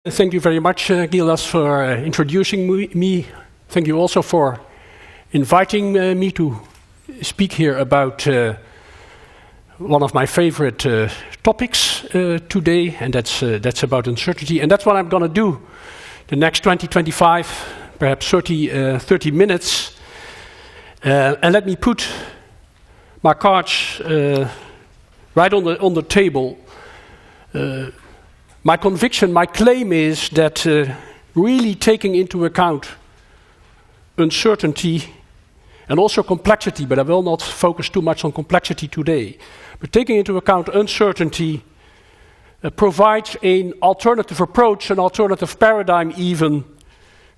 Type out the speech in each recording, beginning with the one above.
Thank you very much, Gildas, for introducing me. Thank you also for inviting me to speak here about one of my favorite topics today, and that's about uncertainty. And that's what I'm going to do the next 20, 25, perhaps 30 minutes. And let me put my cards right on the table. My conviction, my claim is that really taking into account uncertainty and also complexity, but I will not focus too much on complexity today, but taking into account uncertainty provides an alternative approach, an alternative paradigm even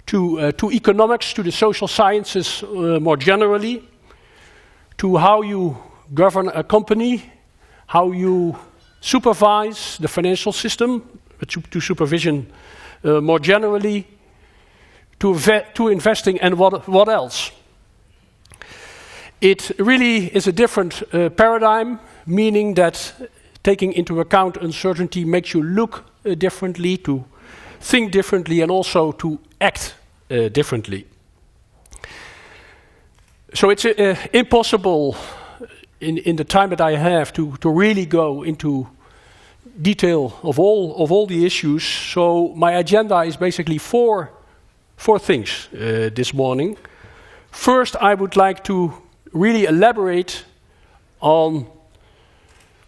to economics, to the social sciences more generally, to how you govern a company, how you supervise the financial system, to supervision more generally, to investing, and what else. It really is a different paradigm, meaning that taking into account uncertainty makes you look differently, to think differently, and also to act differently. So it's impossible in the time that I have to really go into detail of all the issues. So my agenda is basically four things this morning. First, I would like to really elaborate on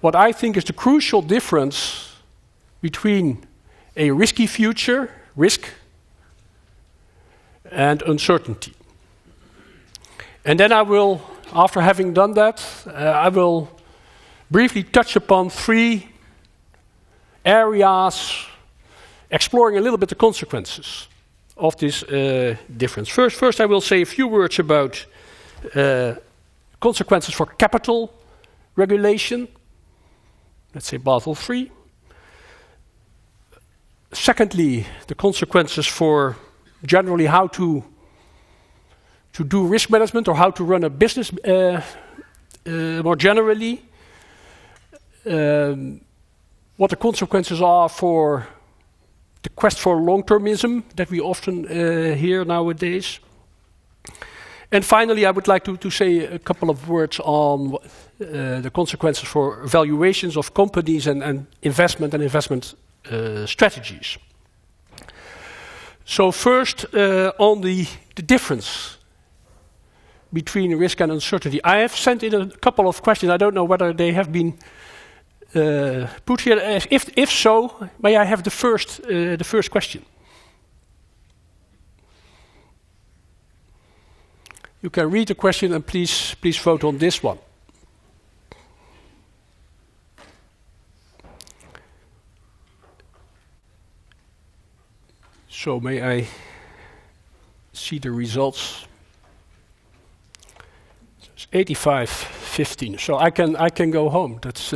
what I think is the crucial difference between a risky future, risk, and uncertainty. And then I will, after having done that, I will briefly touch upon three areas, exploring a little bit the consequences of this difference. First, I will say a few words about consequences for capital regulation, let's say Basel III. Secondly, the consequences for generally how to do risk management or how to run a business more generally. What the consequences are for the quest for long-termism that we often hear nowadays. And finally, I would like to say a couple of words on the consequences for valuations of companies and investment strategies. So first, on the difference between risk and uncertainty. I have sent in a couple of questions. I don't know whether they have been put here. If so, may I have the first question? You can read the question and please vote on this one. So may I see the results? It's 85-15. So I can go home. That's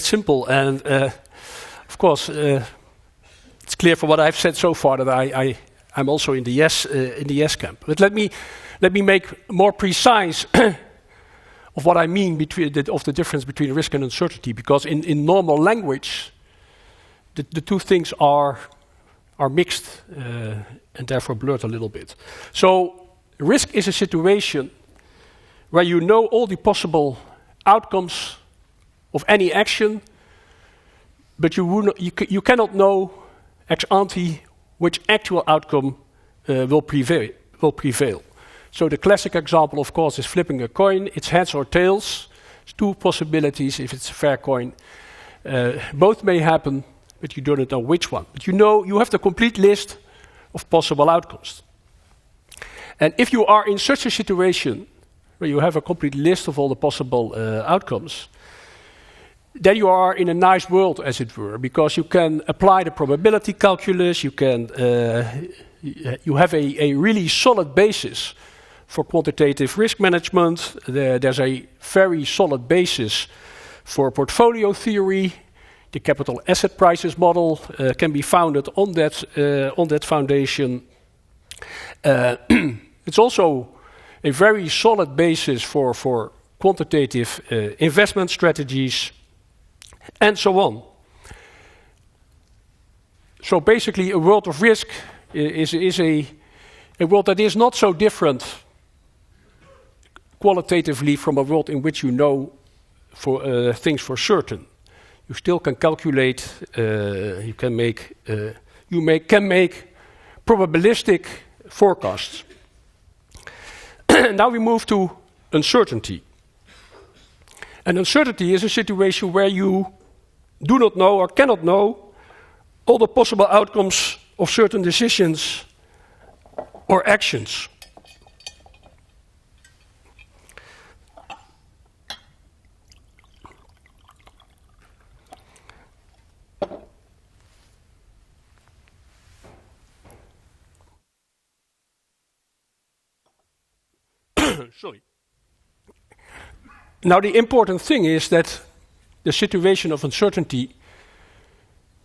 simple, and of course it's clear from what I've said so far that I'm also in the yes camp. But let me make more precise of what I mean of the difference between risk and uncertainty, because in normal language the two things are mixed and therefore blurred a little bit. So risk is a situation where you know all the possible outcomes of any action, but you cannot know ex ante which actual outcome will prevail. So the classic example, of course, is flipping a coin. It's heads or tails. It's two possibilities if it's a fair coin. Both may happen, but you don't know which one. But you have the complete list of possible outcomes. And if you are in such a situation where you have a complete list of all the possible outcomes, then you are in a nice world, as it were, because you can apply the probability calculus, you have a really solid basis for quantitative risk management. There's a very solid basis for portfolio theory. The capital asset prices model can be founded on that foundation. It's also a very solid basis for quantitative investment strategies, and so on. So basically, a world of risk is a world that is not so different qualitatively from a world in which you know things for certain. You still can calculate. You can make probabilistic forecasts. Now we move to uncertainty. And uncertainty is a situation where you do not know or cannot know all the possible outcomes of certain decisions or actions. Sorry. Now the important thing is that the situation of uncertainty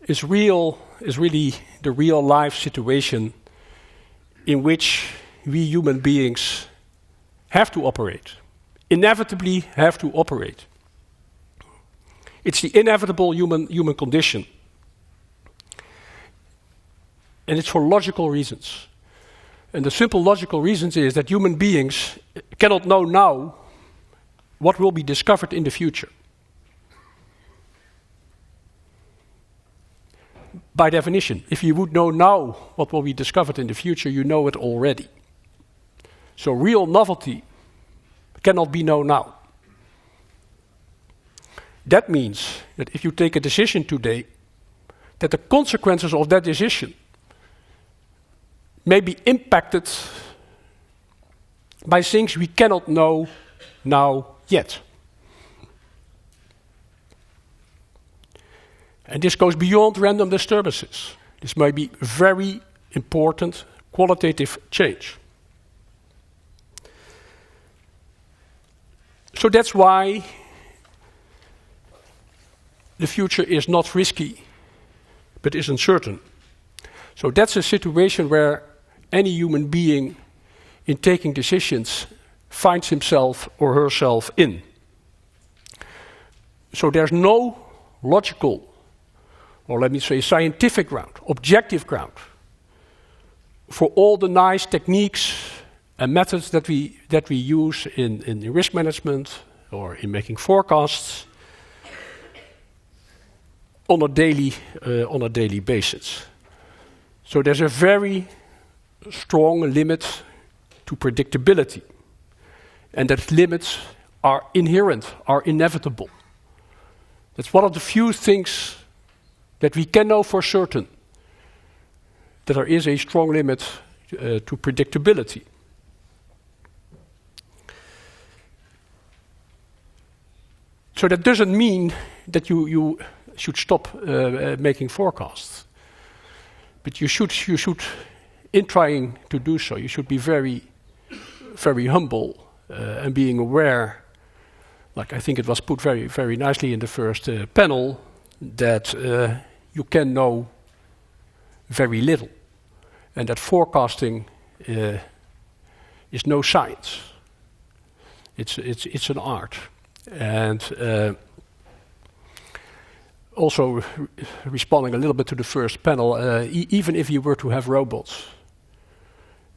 is really the real life situation in which we human beings have to operate, inevitably have to operate. It's the inevitable human condition. And it's for logical reasons. And the simple logical reasons is that human beings cannot know now what will be discovered in the future. By definition, if you would know now what will be discovered in the future, you know it already. So real novelty cannot be known now. That means that if you take a decision today, that the consequences of that decision may be impacted by things we cannot know now yet. And this goes beyond random disturbances. This may be very important qualitative change. So that's why the future is not risky, but is uncertain. So that's a situation where any human being in taking decisions finds himself or herself in. So there's no logical, or let me say scientific ground, objective ground, for all the nice techniques and methods that we use in risk management or in making forecasts on a daily basis. So there's a very strong limit to predictability. And that limits are inherent, are inevitable. That's one of the few things that we can know for certain, that there is a strong limit to predictability. So that doesn't mean that you should stop making forecasts. But you should, in trying to do so, you should be very, very humble and being aware, like I think it was put very, very nicely in the first panel, that you can know very little, and that forecasting is no science. It's an art, and also responding a little bit to the first panel, even if you were to have robots,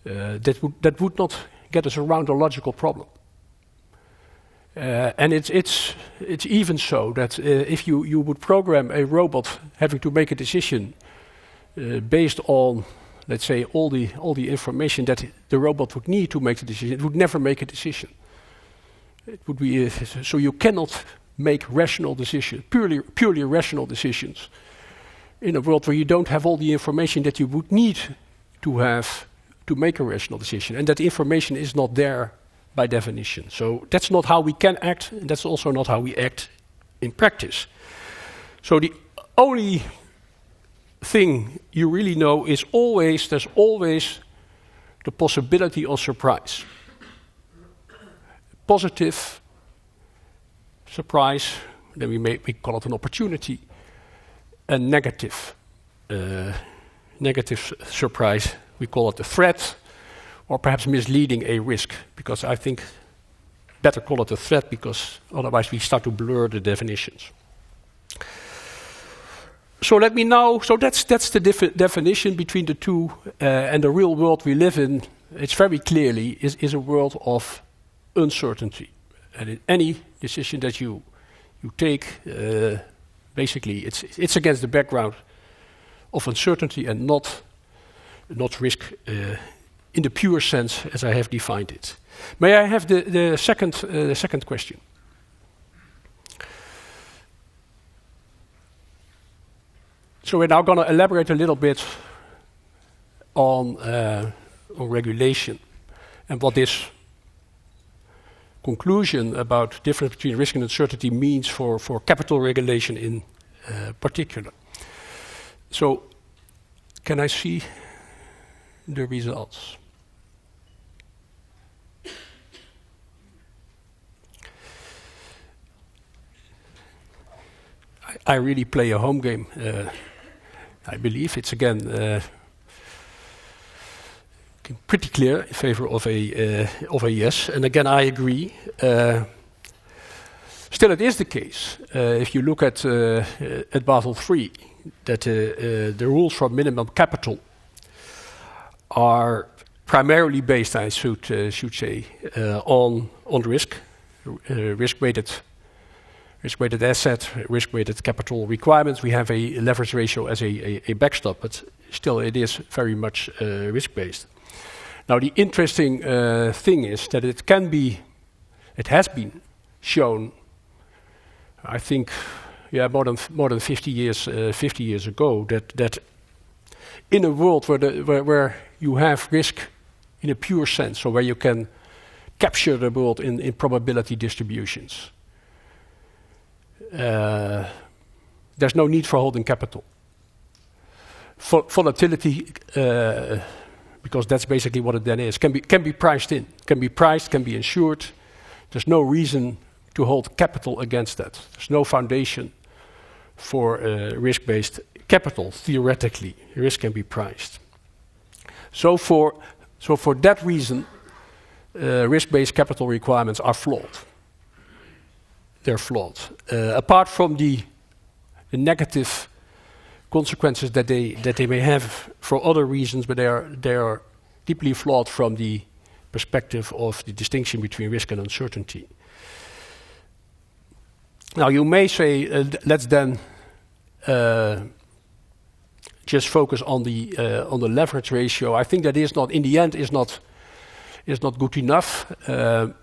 that would not get us around a logical problem. And it's even so that if you would program a robot having to make a decision based on, let's say, all the information that the robot would need to make the decision, it would never make a decision. It would be so you cannot make rational decisions, purely rational decisions, in a world where you don't have all the information that you would need to have to make a rational decision, and that information is not there by definition. So that's not how we can act, and that's also not how we act in practice. So the only thing you really know is there's always the possibility of surprise. Positive surprise, then we call it an opportunity. A negative surprise, we call it a threat, or perhaps misleading a risk, because I think better call it a threat, because otherwise we start to blur the definitions. So let me now. So that's the definition between the two, and the real world we live in. It's very clearly is a world of uncertainty, and in any decision that you take, basically it's against the background of uncertainty and not risk in the pure sense as I have defined it. May I have the second question? So we're now going to elaborate a little bit on regulation and what this conclusion about difference between risk and uncertainty means for capital regulation in particular. So, can I see the results? I really play a home game. I believe it's again pretty clear in favor of a yes, and again I agree. Still, it is the case if you look at Basel III that the rules for minimum capital are primarily based, I should say, on risk, risk-weighted asset, risk-weighted capital requirements. We have a leverage ratio as a backstop, but still it is very much risk-based. Now the interesting thing is that it has been shown, I think, more than 50 years ago, that in a world where you have risk in a pure sense, so where you can capture the world in probability distributions, there's no need for holding capital. Volatility, because that's basically what it then is, can be priced in, can be insured. There's no reason to hold capital against that. There's no foundation for risk-based capital. Theoretically, risk can be priced. So for that reason, risk-based capital requirements are flawed. They're flawed. Apart from the negative consequences that they may have for other reasons, but they are deeply flawed from the perspective of the distinction between risk and uncertainty. Now you may say, let's then just focus on the leverage ratio. I think that is not, in the end, is not good enough. There's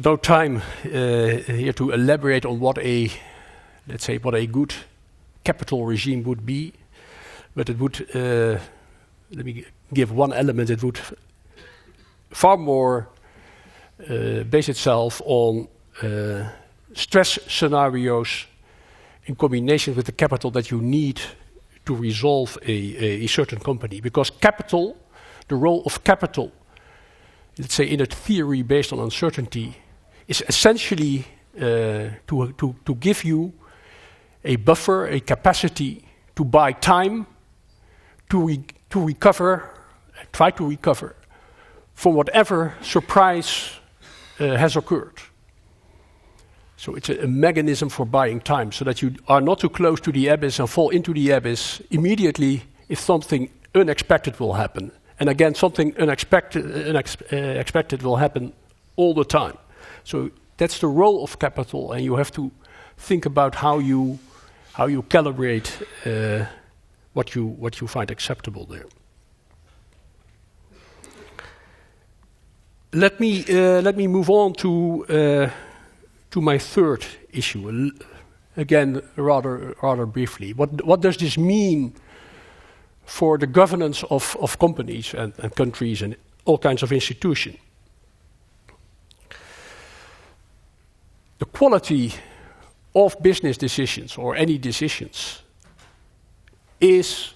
no time here to elaborate on what a good capital regime would be, but it would, let me give one element, it would far more base itself on stress scenarios in combination with the capital that you need to resolve a certain company. Because capital, the role of capital, let's say in a theory based on uncertainty, is essentially to give you a buffer, a capacity to buy time to recover, try to recover from whatever surprise has occurred. So it's a mechanism for buying time, so that you are not too close to the abyss and fall into the abyss immediately if something unexpected will happen. And again, something unexpected will happen all the time. So that's the role of capital, and you have to think about how you calibrate what you find acceptable there. Let me move on to my third issue. Again, rather briefly. What does this mean for the governance of companies and countries and all kinds of institutions? The quality of business decisions, or any decisions, is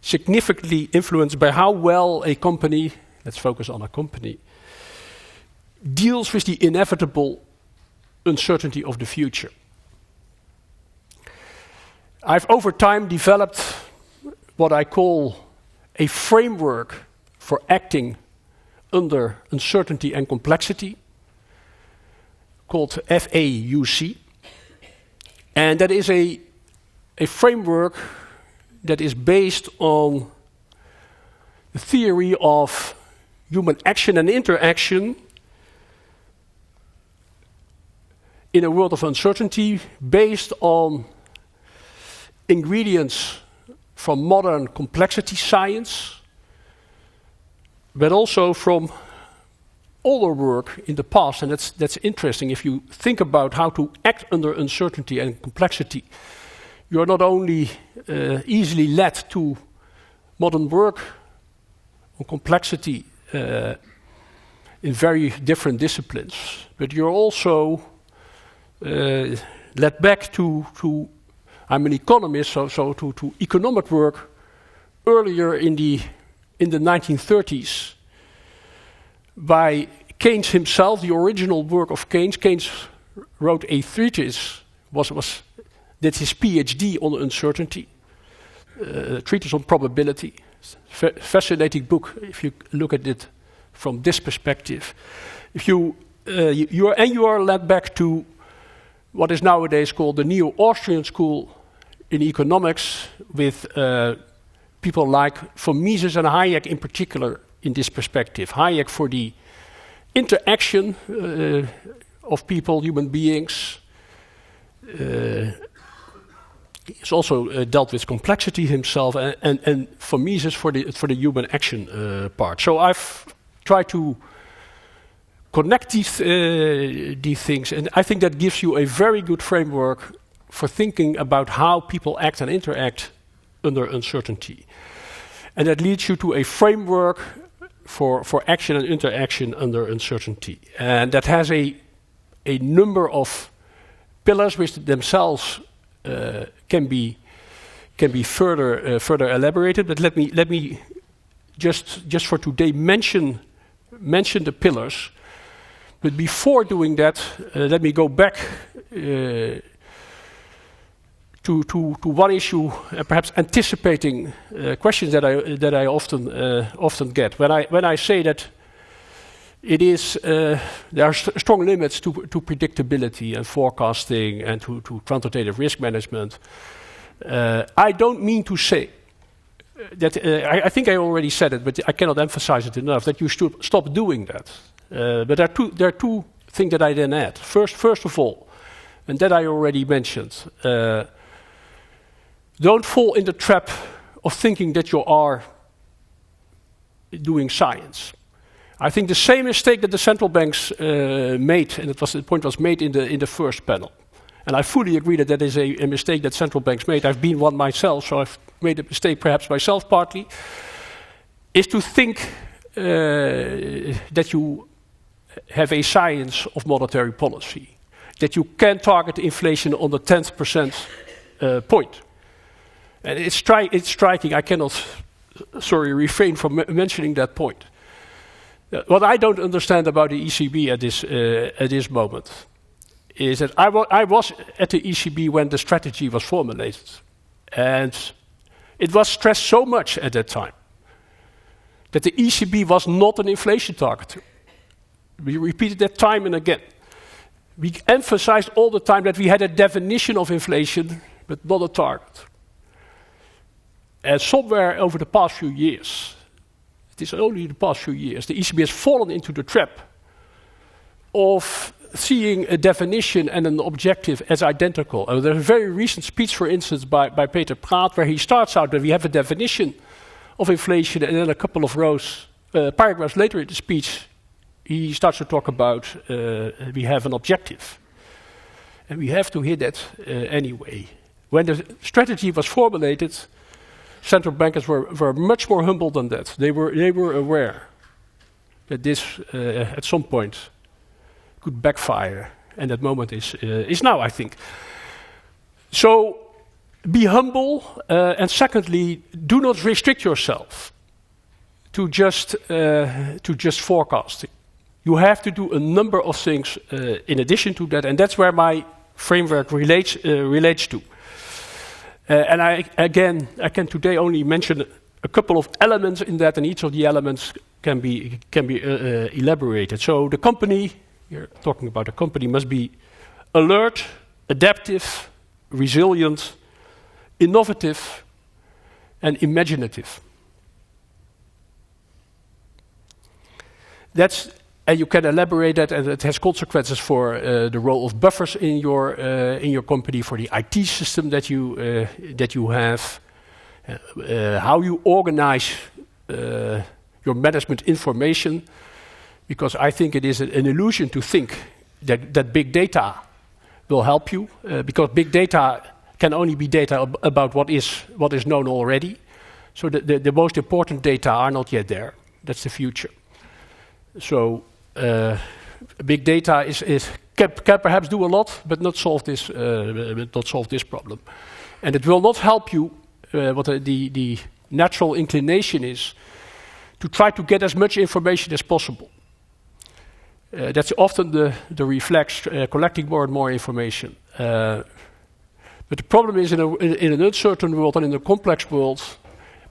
significantly influenced by how well a company, let's focus on a company, deals with the inevitable uncertainty of the future. I've over time developed what I call a framework for acting under uncertainty and complexity, called FAUC. And that is a a framework that is based on the theory of human action and interaction in a world of uncertainty, based on ingredients from modern complexity science, but also from older work in the past. And that's interesting. If you think about how to act under uncertainty and complexity, you are not only easily led to modern work on complexity in very different disciplines, but you're also led back to I'm an economist, so to economic work earlier in the 1930s by Keynes himself. The original work of Keynes. Keynes wrote a treatise, did his PhD on uncertainty, treatise on probability. Fascinating book if you look at it from this perspective. If you are led back to what is nowadays called the Neo-Austrian school in economics, with people like von Mises and Hayek in particular in this perspective. Hayek for the interaction of people, human beings. He's also dealt with complexity himself, and for Mises for the human action part. So I've tried to connect these things, and I think that gives you a very good framework for thinking about how people act and interact under uncertainty. And that leads you to a framework for action and interaction under uncertainty. And that has a number of pillars which themselves can be further elaborated. But let me just for today mention the pillars. But before doing that, let me go back to one issue, perhaps anticipating questions that I often get when I say that it is there are strong limits to predictability and forecasting and to quantitative risk management. I don't mean to say that I think I already said it, but I cannot emphasize it enough that you should stop doing that. But there are two things that I then add. First of all, and that I already mentioned. Don't fall in the trap of thinking that you are doing science. I think the same mistake that the central banks made, and the point was made in the first panel. And I fully agree that is a mistake that central banks made. I've been one myself, so I've made a mistake perhaps myself partly, is to think that you have a science of monetary policy, that you can target inflation on the 10th point. And it's striking. I cannot, refrain from mentioning that point. What I don't understand about the ECB at this moment is that I was at the ECB when the strategy was formulated, and it was stressed so much at that time that the ECB was not an inflation target. We repeated that time and again. We emphasized all the time that we had a definition of inflation, but not a target. And somewhere over the past few years, it is only the past few years, the ECB has fallen into the trap of seeing a definition and an objective as identical. There's a very recent speech, for instance, by Peter Praat, where he starts out that we have a definition of inflation, and then a couple of paragraphs later in the speech, he starts to talk about we have an objective. And we have to hit that anyway. When the strategy was formulated, central bankers were much more humble than that. They were aware that this at some point could backfire, and that moment is now, I think. So be humble, and secondly, do not restrict yourself to just forecasting. You have to do a number of things in addition to that, and that's where my framework relates to. And I can today only mention a couple of elements in that, and each of the elements can be elaborated. So the company, you're talking about a company, must be alert, adaptive, resilient, innovative, and imaginative. And you can elaborate that, and it has consequences for the role of buffers in your company, for the IT system that you have, how you organize your management information. Because I think it is an illusion to think that big data will help you, because big data can only be data about what is known already. So the most important data are not yet there. That's the future. So big data can perhaps do a lot, but not solve this problem. And it will not help you. What the natural inclination is to try to get as much information as possible. That's often the reflex, collecting more and more information. But the problem is in an uncertain world and in a complex world,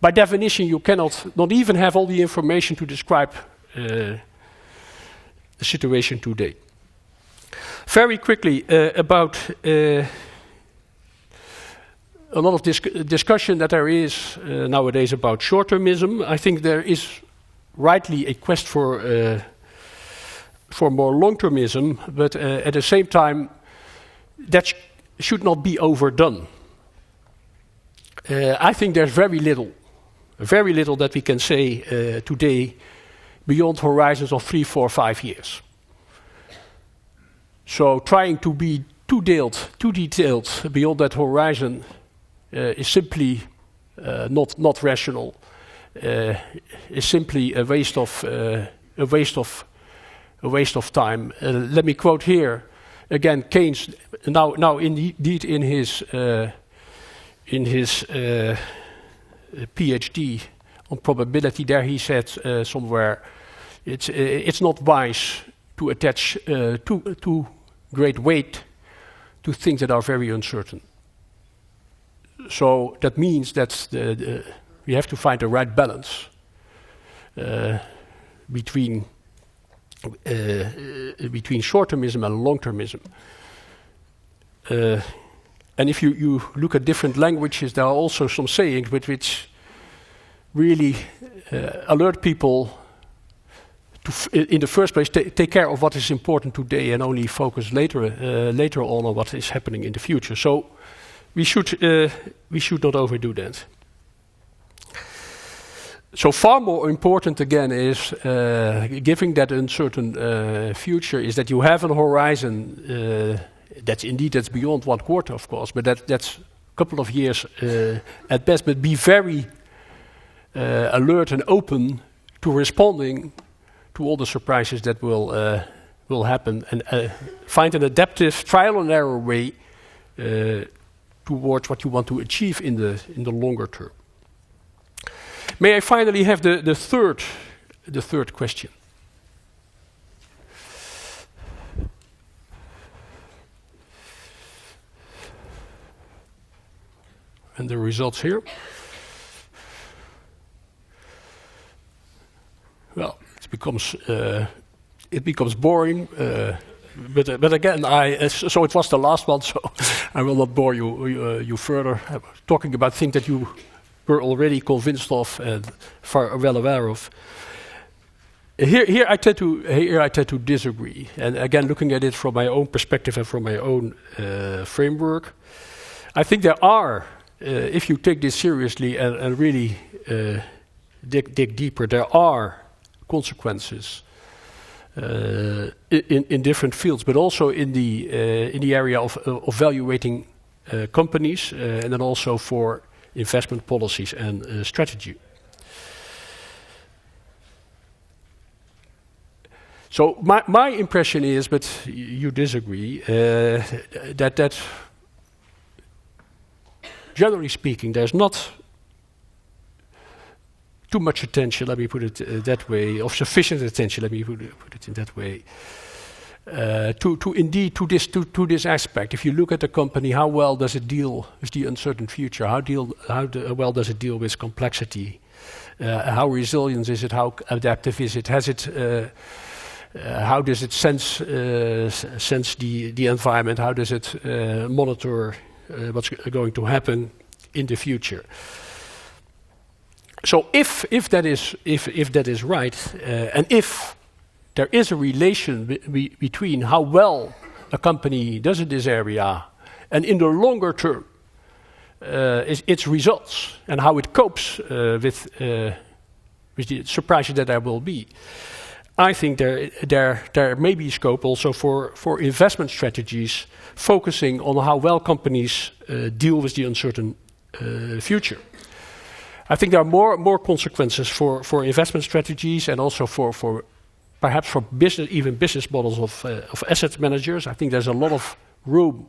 by definition, you cannot not even have all the information to describe the situation today. Very quickly about a lot of discussion that there is nowadays about short-termism. I think there is rightly a quest for more long-termism, but at the same time, that should not be overdone. I think there's very little that we can say today beyond horizons of 3, 4, 5 years. So trying to be too detailed beyond that horizon is simply not rational. Is simply a waste of time. Let me quote here again Keynes. Now indeed in his PhD on probability, there he said somewhere, it's not wise to attach too great weight to things that are very uncertain. So that means that we have to find the right balance between short-termism and long-termism. And if you look at different languages, there are also some sayings which really alert people to, in the first place, take care of what is important today and only focus later on what is happening in the future. So we should not overdo that. So far more important again is, given that uncertain future, is that you have a horizon that's beyond 1 quarter, of course, but that's a couple of years at best. But be very alert and open to responding to all the surprises that will happen, and find an adaptive trial and error way towards what you want to achieve in the longer term. May I finally have the third question? And the results here. Well, it becomes boring. But again, so it was the last one, so I will not bore you further. Talking about things that you were already convinced of and well aware of. Here I tend to disagree. And again, looking at it from my own perspective and from my own framework, I think there are, if you take this seriously and really dig deeper, there are consequences in different fields, but also in the area of evaluating companies, and then also for investment policies and strategy. So my impression is, but you disagree, that generally speaking, there's not too much attention, let me put it that way, of sufficient attention, let me put it in that way, to this aspect. If you look at the company, how well does it deal with the uncertain future? How well does it deal with complexity? How resilient is it? How adaptive is it? How does it sense the environment? How does it monitor what's going to happen? in the future. So if that is right, and if there is a relation between how well a company does in this area and in the longer term its results and how it copes with the surprises that there will be, I think there may be scope also for investment strategies focusing on how well companies deal with the uncertain future. I think there are more consequences for investment strategies and also for perhaps for business models of asset managers. I think there's a lot of room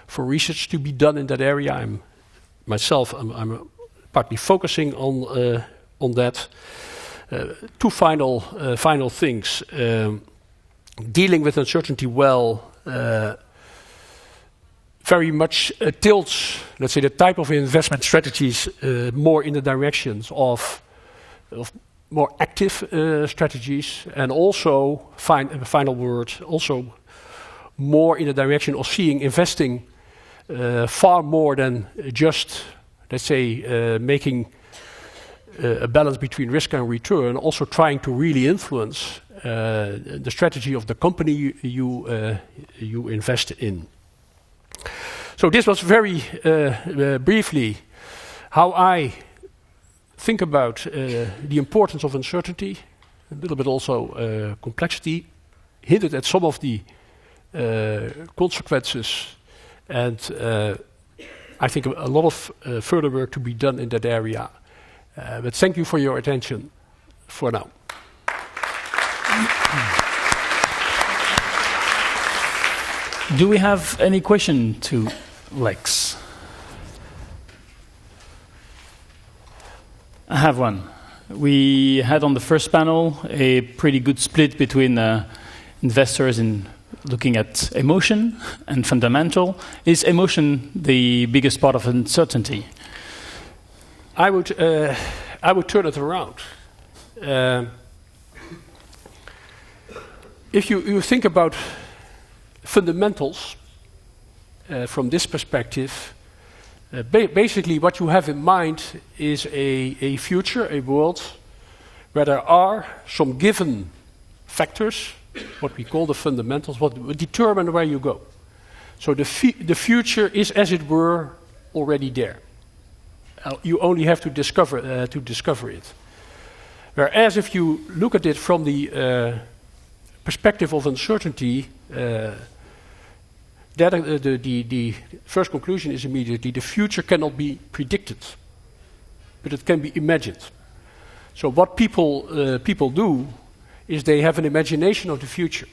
for research to be done in that area. I'm partly focusing on that. Two final things. Dealing with uncertainty well very much tilts, let's say, the type of investment strategies more in the directions of more active strategies, and also, final word, also more in the direction of seeing investing far more than just, let's say, making a balance between risk and return, also trying to really influence the strategy of the company you invest in. So this was very briefly how I think about the importance of uncertainty, a little bit also complexity, hinted at some of the consequences, and I think a lot of further work to be done in that area. But thank you for your attention for now. Do we have any question to Lex? I have one. We had on the first panel a pretty good split between investors in looking at emotion and fundamental. Is emotion the biggest part of uncertainty? I would turn it around. If you think about fundamentals from this perspective, basically what you have in mind is a future, a world, where there are some given factors, what we call the fundamentals, what determine where you go. So the future is, as it were, already there. You only have to discover it. Whereas if you look at it from the perspective of uncertainty, the first conclusion is immediately the future cannot be predicted, but it can be imagined. So what people do is they have an imagination of the future.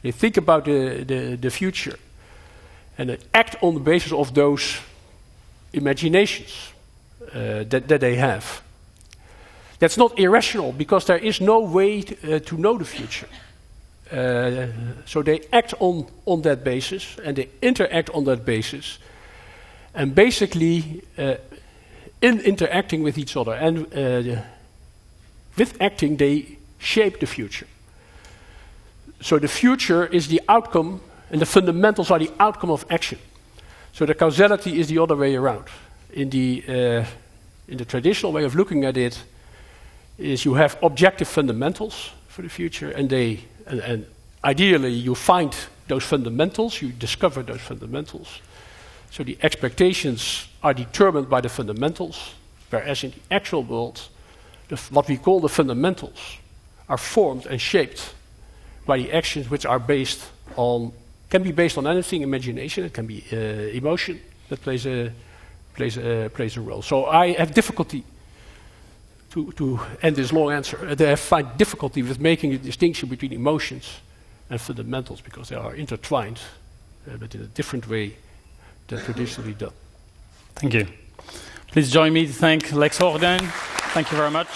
They think about the future and they act on the basis of those imaginations that they have. That's not irrational, because there is no way to know the future. So they act on that basis, and they interact on that basis, and basically in interacting with each other and with acting, they shape the future. So the future is the outcome, and the fundamentals are the outcome of action. So the causality is the other way around. In the traditional way of looking at it, is you have objective fundamentals for the future, and ideally you find those fundamentals, you discover those fundamentals. So the expectations are determined by the fundamentals, whereas in the actual world, what we call the fundamentals are formed and shaped by the actions which are based on, can be based on anything, imagination, it can be emotion that plays a role. So I have difficulty to end this long answer. I find difficulty with making a distinction between emotions and fundamentals, because they are intertwined, but in a different way than traditionally done. Thank you. Please join me to thank Lex Hoogduin. Thank you very much.